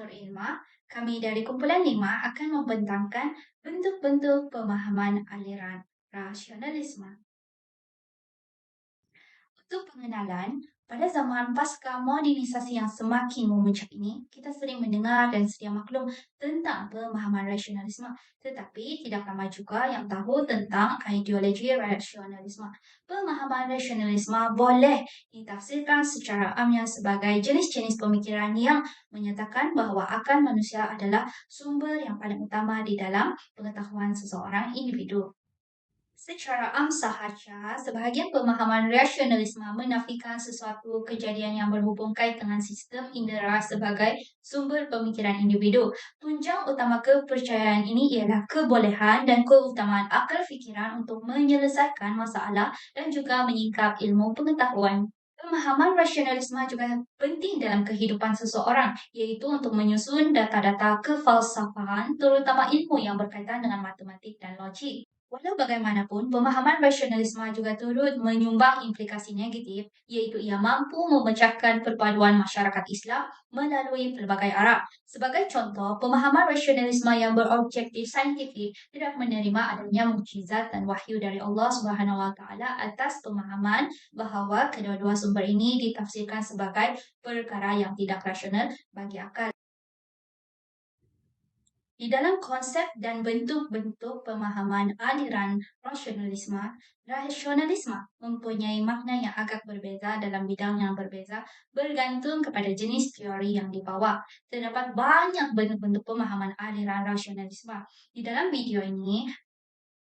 Nur Ilma, kami dari kumpulan 5 akan membentangkan bentuk-bentuk pemahaman aliran rasionalisme. Untuk pengenalan, pada zaman pasca modernisasi yang semakin memuncak ini, kita sering mendengar dan sedia maklum tentang pemahaman rasionalisme, tetapi tidak ramai juga yang tahu tentang ideologi rasionalisme. Pemahaman rasionalisme boleh ditafsirkan secara amnya sebagai jenis-jenis pemikiran yang menyatakan bahwa akal manusia adalah sumber yang paling utama di dalam pengetahuan seseorang individu. Secara am sahaja, sebahagian pemahaman rasionalisme menafikan sesuatu kejadian yang berhubung kait dengan sistem indera sebagai sumber pemikiran individu. Tunjang utama kepercayaan ini ialah kebolehan dan keutamaan akal fikiran untuk menyelesaikan masalah dan juga menyingkap ilmu pengetahuan. Pemahaman rasionalisme juga penting dalam kehidupan seseorang, yaitu untuk menyusun data-data kefalsafan, terutama ilmu yang berkaitan dengan matematik dan logik. Walau bagaimanapun, pemahaman rasionalisme juga turut menyumbang implikasi negatif, yaitu ia mampu memecahkan perpaduan masyarakat Islam melalui pelbagai arah. Sebagai contoh, pemahaman rasionalisme yang berobjektif saintifik tidak menerima adanya mukjizat dan wahyu dari Allah Subhanahu wa taala atas pemahaman bahawa kedua-dua sumber ini ditafsirkan sebagai perkara yang tidak rasional bagi akal. Di dalam konsep dan bentuk-bentuk pemahaman aliran rasionalisme mempunyai makna yang agak berbeza dalam bidang yang berbeza bergantung kepada jenis teori yang dibawa. Terdapat banyak bentuk-bentuk pemahaman aliran rasionalisme. Di dalam video ini,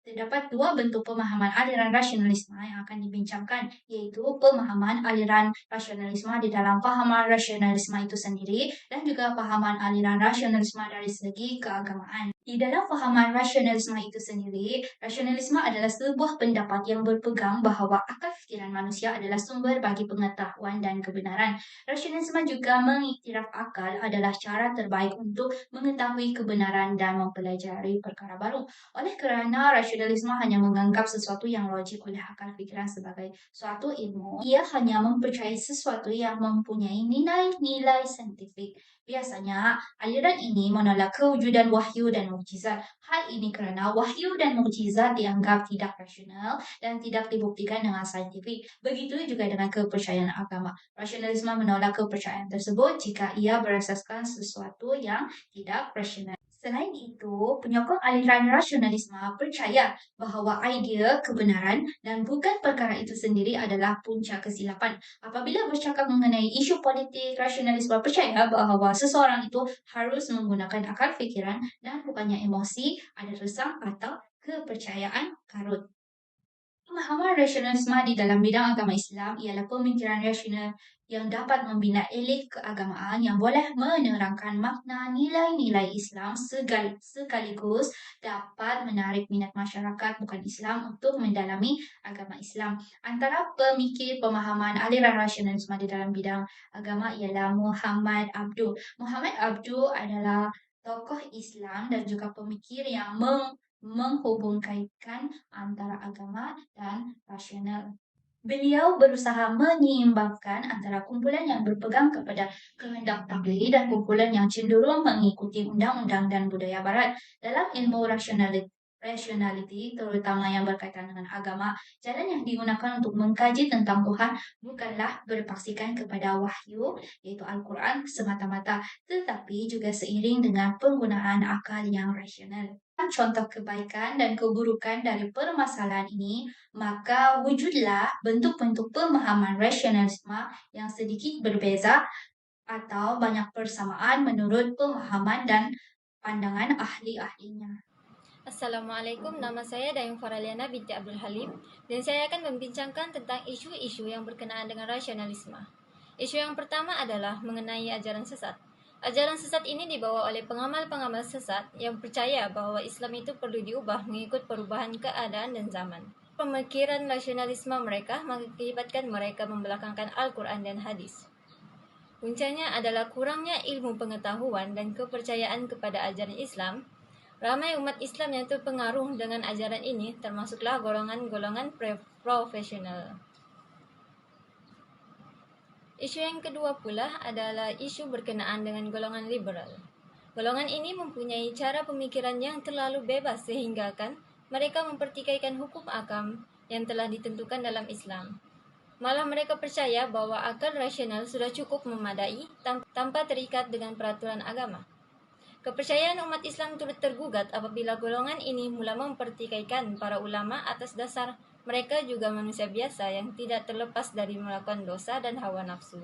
terdapat dua bentuk pemahaman aliran rasionalisme yang akan dibincangkan, yaitu pemahaman aliran rasionalisme di dalam pahaman rasionalisme itu sendiri dan juga pahaman aliran rasionalisme dari segi keagamaan. Di dalam pahaman rasionalisme itu sendiri, rasionalisme adalah sebuah pendapat yang berpegang bahawa akal fikiran manusia adalah sumber bagi pengetahuan dan kebenaran. Rasionalisme juga mengiktiraf akal adalah cara terbaik untuk mengetahui kebenaran dan mempelajari perkara baru. Oleh kerana rasionalisme hanya menganggap sesuatu yang logik oleh akal fikiran sebagai suatu ilmu, ia hanya mempercayai sesuatu yang mempunyai nilai-nilai saintifik. Biasanya, aliran ini menolak kewujudan wahyu dan mukjizat. Hal ini kerana wahyu dan mukjizat dianggap tidak rasional dan tidak dibuktikan dengan saintifik. Begitu juga dengan kepercayaan agama. Rasionalisme menolak kepercayaan tersebut jika ia berasaskan sesuatu yang tidak rasional. Selain itu, penyokong aliran rasionalisme percaya bahawa idea kebenaran dan bukan perkara itu sendiri adalah punca kesilapan. Apabila bercakap mengenai isu politik, rasionalisme percaya bahawa seseorang itu harus menggunakan akal fikiran dan bukannya emosi, ada resang atau kepercayaan karut. Pemahaman rasionalisme di dalam bidang agama Islam ialah pemikiran rasional yang dapat membina elit keagamaan yang boleh menerangkan makna nilai-nilai Islam sekaligus dapat menarik minat masyarakat bukan Islam untuk mendalami agama Islam. Antara pemikir pemahaman aliran rasionalisme di dalam bidang agama ialah Muhammad Abduh. Muhammad Abduh adalah tokoh Islam dan juga pemikir yang menghubungkan antara agama dan rasional. Beliau berusaha menyeimbangkan antara kumpulan yang berpegang kepada kehendak taklid dan kumpulan yang cenderung mengikuti undang-undang dan budaya barat. Dalam ilmu rationality, terutama yang berkaitan dengan agama, jalan yang digunakan untuk mengkaji tentang Tuhan bukanlah berpaksikan kepada wahyu, iaitu Al-Quran semata-mata, tetapi juga seiring dengan penggunaan akal yang rasional. Contoh kebaikan dan keburukan dari permasalahan ini, maka wujudlah bentuk-bentuk pemahaman rasionalisme yang sedikit berbeza atau banyak persamaan menurut pemahaman dan pandangan ahli-ahlinya. Assalamualaikum, nama saya Dayung Faraliana binti Abdul Halim dan saya akan membincangkan tentang isu-isu yang berkenaan dengan rasionalisme. Isu yang pertama adalah mengenai ajaran sesat. Ajaran sesat ini dibawa oleh pengamal-pengamal sesat yang percaya bahawa Islam itu perlu diubah mengikut perubahan keadaan dan zaman. Pemikiran rasionalisme mereka mengakibatkan mereka membelakangkan Al-Quran dan hadis. Puncanya adalah kurangnya ilmu pengetahuan dan kepercayaan kepada ajaran Islam. Ramai umat Islam yang terpengaruh dengan ajaran ini, termasuklah golongan-golongan profesional. Isu yang kedua pula adalah isu berkenaan dengan golongan liberal. Golongan ini mempunyai cara pemikiran yang terlalu bebas sehingga mereka mempertikaikan hukum akal yang telah ditentukan dalam Islam. Malah mereka percaya bahwa akal rasional sudah cukup memadai tanpa terikat dengan peraturan agama. Kepercayaan umat Islam turut tergugat apabila golongan ini mula mempertikaikan para ulama atas dasar mereka juga manusia biasa yang tidak terlepas dari melakukan dosa dan hawa nafsu.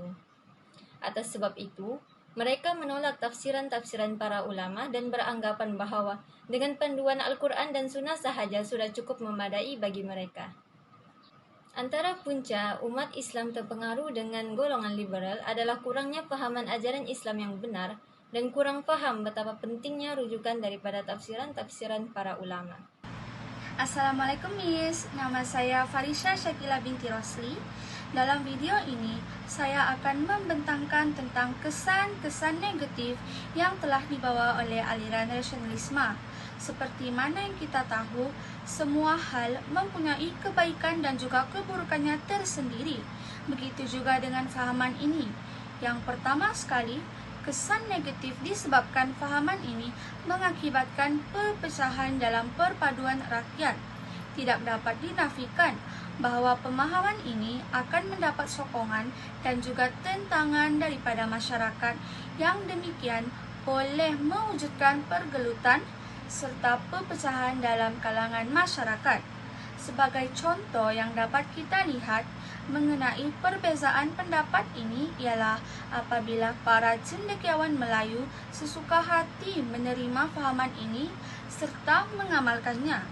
Atas sebab itu, mereka menolak tafsiran-tafsiran para ulama dan beranggapan bahwa dengan panduan Al-Quran dan Sunnah sahaja sudah cukup memadai bagi mereka. Antara punca umat Islam terpengaruh dengan golongan liberal adalah kurangnya pahaman ajaran Islam yang benar dan kurang paham betapa pentingnya rujukan daripada tafsiran-tafsiran para ulama. Assalamualaikum Miss, nama saya Farisha Syakila binti Rosli. Dalam video ini, saya akan membentangkan tentang kesan-kesan negatif yang telah dibawa oleh aliran rasionalisme. Seperti mana yang kita tahu, semua hal mempunyai kebaikan dan juga keburukannya tersendiri. Begitu juga dengan fahaman ini. Yang pertama sekali, kesan negatif disebabkan fahaman ini mengakibatkan perpecahan dalam perpaduan rakyat. Tidak dapat dinafikan bahwa pemahaman ini akan mendapat sokongan dan juga tentangan daripada masyarakat yang demikian boleh mewujudkan pergelutan serta perpecahan dalam kalangan masyarakat. Sebagai contoh yang dapat kita lihat mengenai perbezaan pendapat ini ialah apabila para cendekiawan Melayu sesuka hati menerima fahaman ini serta mengamalkannya.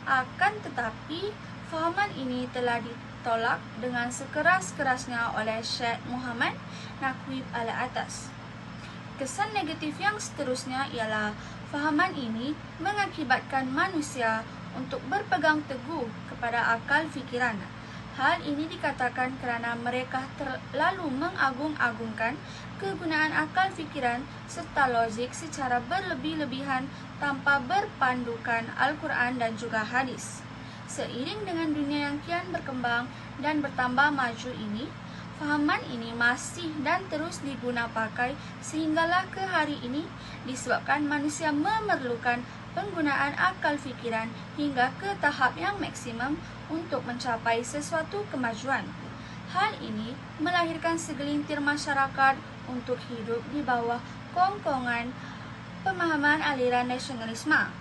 Akan tetapi, fahaman ini telah ditolak dengan sekeras-kerasnya oleh Syekh Muhammad Naqib al-Atas. Kesan negatif yang seterusnya ialah fahaman ini mengakibatkan manusia untuk berpegang teguh kepada akal fikiran. Hal ini dikatakan kerana mereka terlalu mengagung-agungkan kegunaan akal fikiran serta logik secara berlebih-lebihan tanpa berpandukan Al-Quran dan juga hadis. Seiring dengan dunia yang kian berkembang dan bertambah maju ini, fahaman ini masih dan terus diguna pakai sehinggalah ke hari ini disebabkan manusia memerlukan penggunaan akal fikiran hingga ke tahap yang maksimum untuk mencapai sesuatu kemajuan. Hal ini melahirkan segelintir masyarakat untuk hidup di bawah kongkongan pemahaman aliran nasionalisme.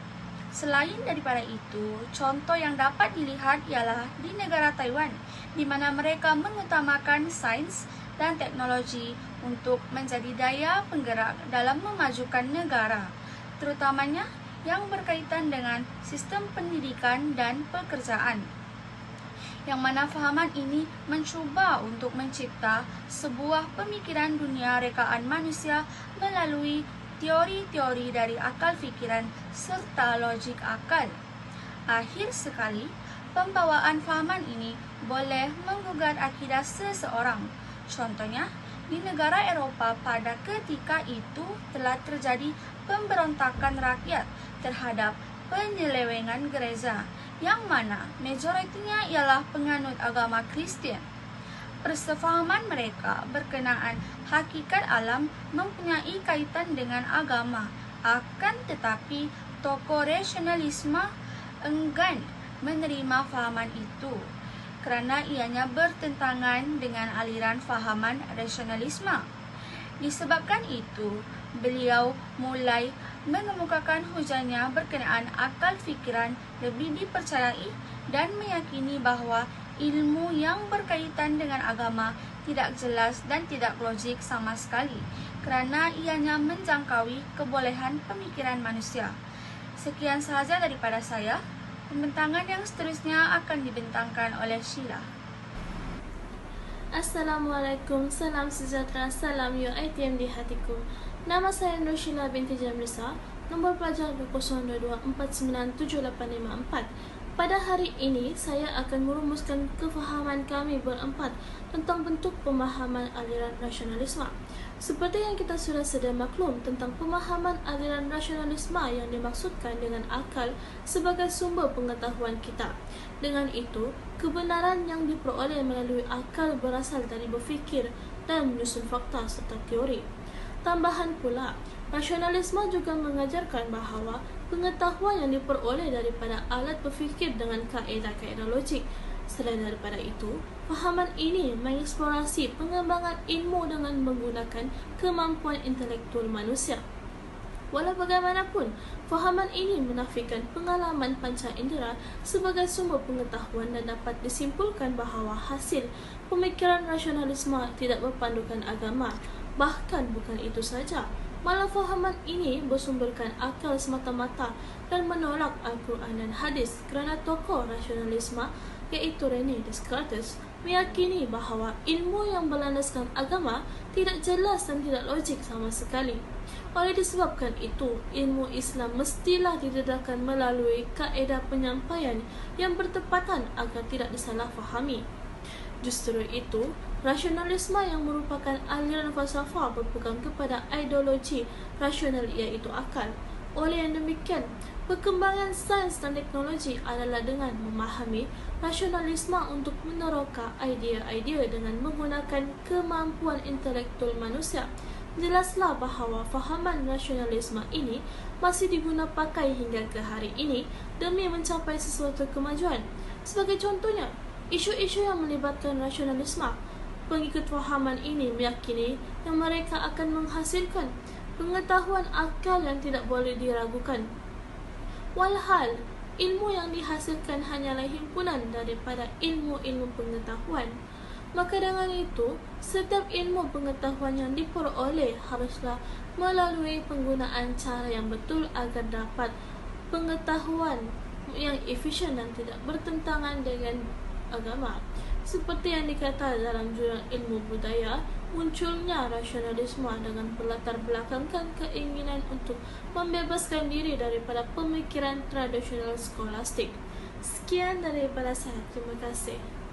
Selain daripada itu, contoh yang dapat dilihat ialah di negara Taiwan, di mana mereka mengutamakan sains dan teknologi untuk menjadi daya penggerak dalam memajukan negara, terutamanya yang berkaitan dengan sistem pendidikan dan pekerjaan. Yang mana fahaman ini mencuba untuk mencipta sebuah pemikiran dunia rekaan manusia melalui teori-teori dari akal fikiran serta logik akal. Akhir sekali, pembawaan fahaman ini boleh menggugat akidah seseorang. Contohnya, di negara Eropah pada ketika itu telah terjadi pemberontakan rakyat terhadap penyelewengan gereja, yang mana majoritinya ialah penganut agama Kristian. Persefahaman mereka berkenaan hakikat alam mempunyai kaitan dengan agama. Akan tetapi, tokoh rasionalisme enggan menerima fahaman itu kerana ianya bertentangan dengan aliran fahaman rasionalisme. Disebabkan itu, beliau mulai mengemukakan hujahnya berkenaan akal fikiran lebih dipercayai dan meyakini bahawa ilmu yang berkaitan dengan agama tidak jelas dan tidak logik sama sekali kerana ianya menjangkaui kebolehan pemikiran manusia. Sekian sahaja daripada saya. Pembentangan yang seterusnya akan dibentangkan oleh Sheila. Assalamualaikum, salam sejahtera, salam UiTM di hatiku. Nama saya Nur Sheila binti Jamrisa, nombor pelajar 20224978554. Pada hari ini, saya akan merumuskan kefahaman kami berempat tentang bentuk pemahaman aliran rasionalisme. Seperti yang kita sudah sedia maklum tentang pemahaman aliran rasionalisme yang dimaksudkan dengan akal sebagai sumber pengetahuan kita. Dengan itu, kebenaran yang diperoleh melalui akal berasal dari berfikir dan menyusun fakta serta teori. Tambahan pula, Rasionalisme juga mengajarkan bahawa pengetahuan yang diperoleh daripada alat berfikir dengan kaedah-kaedah logik. Selain daripada itu, fahaman ini mengeksplorasi pengembangan ilmu dengan menggunakan kemampuan intelektual manusia. Walau bagaimanapun, fahaman ini menafikan pengalaman panca indera sebagai sumber pengetahuan dan dapat disimpulkan bahawa hasil pemikiran rasionalisme tidak berpandukan agama. Bahkan bukan itu saja, malah fahaman ini bersumberkan akal semata-mata dan menolak Al-Quran dan hadis kerana tokoh rasionalisme iaitu René Descartes meyakini bahawa ilmu yang berlandaskan agama tidak jelas dan tidak logik sama sekali. Oleh disebabkan itu, ilmu Islam mestilah didedahkan melalui kaedah penyampaian yang bertepatan agar tidak disalahfahami. Justru itu, rasionalisme yang merupakan aliran falsafah berpegang kepada ideologi rasional iaitu akal. Oleh yang demikian, perkembangan sains dan teknologi adalah dengan memahami rasionalisme untuk meneroka idea-idea dengan menggunakan kemampuan intelektual manusia. Jelaslah bahawa fahaman rasionalisme ini masih diguna pakai hingga ke hari ini demi mencapai sesuatu kemajuan. Sebagai contohnya, isu-isu yang melibatkan rasionalisme, pengikut fahaman ini meyakini yang mereka akan menghasilkan pengetahuan akal yang tidak boleh diragukan. Walhal, ilmu yang dihasilkan hanyalah himpunan daripada ilmu-ilmu pengetahuan. Maka dengan itu, setiap ilmu pengetahuan yang diperoleh haruslah melalui penggunaan cara yang betul agar dapat pengetahuan yang efisien dan tidak bertentangan dengan agama. Seperti yang dikata dalam jurnal ilmu budaya, munculnya rasionalisme dengan berlatar belakangkan keinginan untuk membebaskan diri daripada pemikiran tradisional skolastik. Sekian daripada saya. Terima kasih.